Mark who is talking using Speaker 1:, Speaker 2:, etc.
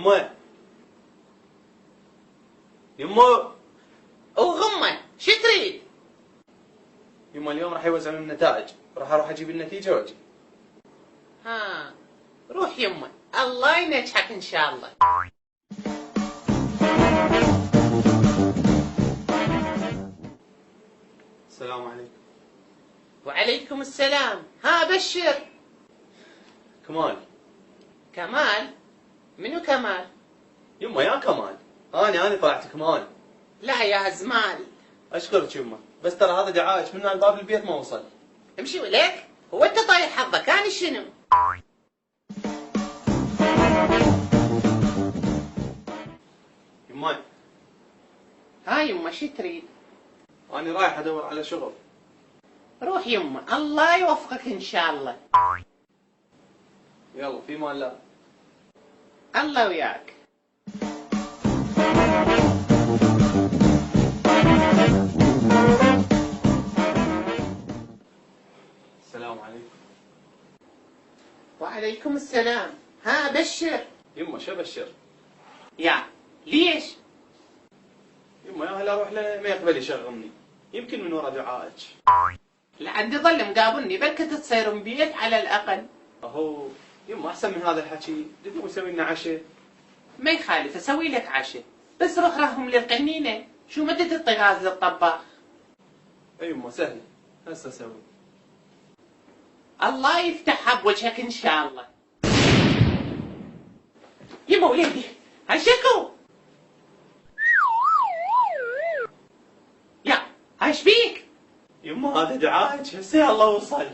Speaker 1: يمه يمه
Speaker 2: وغمه شو تريد؟
Speaker 1: يمه اليوم راح يوزعون النتائج، راح اروح اجيب النتيجه واجي.
Speaker 2: ها روح يمه، الله ينجحك ان شاء الله.
Speaker 1: السلام عليكم.
Speaker 2: وعليكم السلام. ها بشر.
Speaker 1: كمال.
Speaker 2: كمال؟ منو كمال؟
Speaker 1: يمه يا كمال، انا طلعت كمال.
Speaker 2: لا يا زمال.
Speaker 1: اشكرك يمه، بس ترى هذا دعايش من الباب البيت ما وصل.
Speaker 2: امشي ولك، هو انت طايح حظك انا شنو؟
Speaker 1: يمه
Speaker 2: ها يمه شو تريد؟
Speaker 1: انا رايح ادور على شغل.
Speaker 2: روح يمه، الله يوفقك ان شاء الله.
Speaker 1: يلا في مان الله.
Speaker 2: الله وياك.
Speaker 1: السلام عليكم.
Speaker 2: وعليكم السلام. ها بشر.
Speaker 1: يمه شو ابشر؟
Speaker 2: يا ليش؟
Speaker 1: يمه يا هل اروح له ما يقبل يشغلني، يمكن من ورا دعائك.
Speaker 2: لعندي ظل مقابلني بلكة تصير بيت على الاقل.
Speaker 1: اهو يمه احسن من هذا الحكي، تقوم يسوي لنا عشاء.
Speaker 2: ما يخالف اسوي لك عشاء، بس روح راهم للقنينه، شو مدة الطغاز للطباخ؟
Speaker 1: اي يمه سهل، هسه اسوي.
Speaker 2: الله يفتحها بوجهك ان شاء الله. يما وليدي هشكو. يا ايش بيك؟
Speaker 1: يمه هذا دعائك هسه الله وصل.